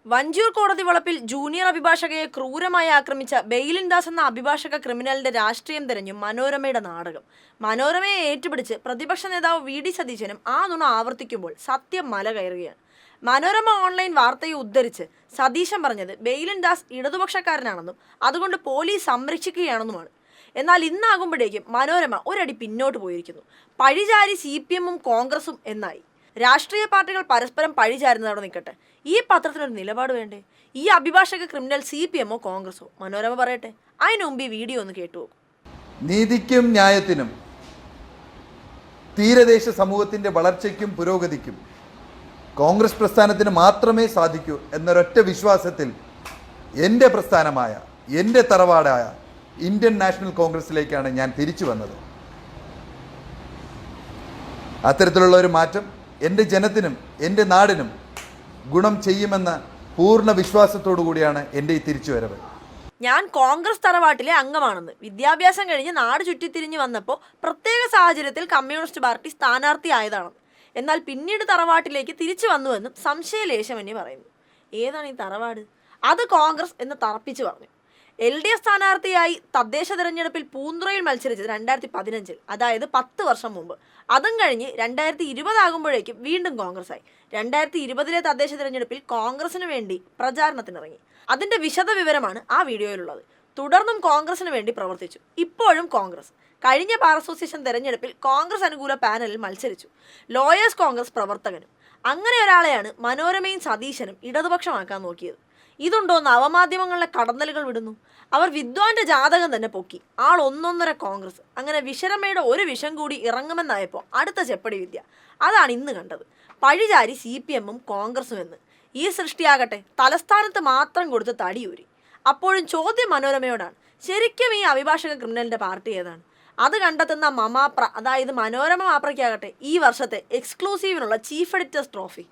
വഞ്ചൂർ കോടതി വളപ്പിൽ ജൂനിയർ അഭിഭാഷകയെ ക്രൂരമായി ആക്രമിച്ച ബെയിലിൻ ദാസ് എന്ന അഭിഭാഷക ക്രിമിനലിന്റെ രാഷ്ട്രീയം തിരഞ്ഞു മനോരമയുടെ നാടകം. മനോരമയെ ഏറ്റുപിടിച്ച് പ്രതിപക്ഷ നേതാവ് വി.ഡി. സതീശനും ആ നുണ ആവർത്തിക്കുമ്പോൾ സത്യം മല കയറുകയാണ്. മനോരമ ഓൺലൈൻ വാർത്തയെ ഉദ്ധരിച്ച് സതീശൻ പറഞ്ഞത് ബെയിലിൻ ദാസ് ഇടതുപക്ഷക്കാരനാണെന്നും അതുകൊണ്ട് പോലീസ് സംരക്ഷിക്കുകയാണെന്നുമാണ്. എന്നാൽ ഇന്നാകുമ്പോഴേക്കും മനോരമ ഒരടി പിന്നോട്ട് പോയിരിക്കുന്നു. പഴിചാരി CPM-ഉം കോൺഗ്രസും എന്നായി. രാഷ്ട്രീയ പാർട്ടികൾ പരസ്പരം പഴിചാരുന്നതവിടെ നിൽക്കട്ടെ, ഈ പത്രത്തിനൊരു നിലപാട് വേണ്ടേ? ഈ അഭിഭാഷക ക്രിമിനൽ CPM-ഓ കോൺഗ്രസോ? മനോരമ പറയട്ടെ. അതിനു മുമ്പ് ഈ വീഡിയോ ഒന്ന് കേട്ടു നോക്കും. നീതിക്കും ന്യായത്തിനും തീരദേശ സമൂഹത്തിൻ്റെ വളർച്ചയ്ക്കും പുരോഗതിക്കും കോൺഗ്രസ് പ്രസ്ഥാനത്തിന് മാത്രമേ സാധിക്കൂ എന്നൊരൊറ്റ വിശ്വാസത്തിൽ എൻ്റെ പ്രസ്ഥാനമായ, എൻ്റെ തറവാടായ ഇന്ത്യൻ നാഷണൽ കോൺഗ്രസിലേക്കാണ് ഞാൻ തിരിച്ചു വന്നത്. അത്തരത്തിലുള്ള ഒരു മാറ്റം എൻ്റെ ജനത്തിനും എൻ്റെ നാടിനും ഗുണം ചെയ്യുമെന്ന പൂർണ്ണ വിശ്വാസത്തോടു കൂടിയാണ് എൻ്റെ ഈ തിരിച്ചുവരവ്. ഞാൻ കോൺഗ്രസ് തറവാട്ടിലെ അംഗമാണെന്ന് വിദ്യാഭ്യാസം കഴിഞ്ഞ് നാട് ചുറ്റിത്തിരിഞ്ഞ് വന്നപ്പോൾ പ്രത്യേക സാഹചര്യത്തിൽ കമ്മ്യൂണിസ്റ്റ് പാർട്ടി സ്ഥാനാർത്ഥിയായതാണെന്ന്. എന്നാൽ പിന്നീട് തറവാട്ടിലേക്ക് തിരിച്ചു വന്നുവെന്നും സംശയലേശമന്യേ പറയുന്നു. ഏതാണ് ഈ തറവാട്? അത് കോൺഗ്രസ് എന്ന് തറപ്പിച്ച് പറഞ്ഞു. LDF സ്ഥാനാർത്ഥിയായി തദ്ദേശ തെരഞ്ഞെടുപ്പിൽ പൂന്തുറയിൽ മത്സരിച്ചത് 2015, അതായത് 10 വർഷം മുമ്പ്. അതും കഴിഞ്ഞ് 2020 ആകുമ്പോഴേക്കും വീണ്ടും കോൺഗ്രസ്സായി. 2020 തദ്ദേശ തെരഞ്ഞെടുപ്പിൽ കോൺഗ്രസിന് വേണ്ടി പ്രചാരണത്തിനിറങ്ങി. അതിൻ്റെ വിശദ വിവരമാണ് ആ വീഡിയോയിലുള്ളത്. തുടർന്നും കോൺഗ്രസിന് വേണ്ടി പ്രവർത്തിച്ചു. ഇപ്പോഴും കോൺഗ്രസ്. കഴിഞ്ഞ ബാർ അസോസിയേഷൻ തെരഞ്ഞെടുപ്പിൽ കോൺഗ്രസ് അനുകൂല പാനലിൽ മത്സരിച്ചു. ലോയേഴ്സ് കോൺഗ്രസ് പ്രവർത്തകനും. അങ്ങനെ ഒരാളെയാണ് മനോരമയും സതീശനും ഇടതുപക്ഷമാക്കാൻ നോക്കിയത്. ഇതുണ്ടോ നവമാധ്യമങ്ങളിലെ കടന്നലുകൾ വിടുന്നു. അവർ വിദ്വാന്റെ ജാതകം തന്നെ പൊക്കി. ആൾ ഒന്നൊന്നര കോൺഗ്രസ്. അങ്ങനെ വിശരമയുടെ ഒരു വിഷം കൂടി ഇറങ്ങുമെന്നായപ്പോൾ അടുത്ത ചെപ്പടി വിദ്യ. അതാണ് ഇന്ന് കണ്ടത്. പഴിചാരി CPM-ഉം കോൺഗ്രസും എന്ന്. ഈ സൃഷ്ടിയാകട്ടെ തലസ്ഥാനത്ത് മാത്രം കൊടുത്ത് തടിയൂരി. അപ്പോഴും ചോദ്യം മനോരമയോടാണ്, ശരിക്കും ഈ അഭിഭാഷക ക്രിമിനലിന്റെ പാർട്ടി ഏതാണ്? അത് കണ്ടെത്തുന്ന മമാപ്ര, അതായത് മനോരമ മാപ്രയ്ക്കാകട്ടെ ഈ വർഷത്തെ എക്സ്ക്ലൂസീവിനുള്ള ചീഫ് എഡിറ്റേഴ്സ് ട്രോഫി.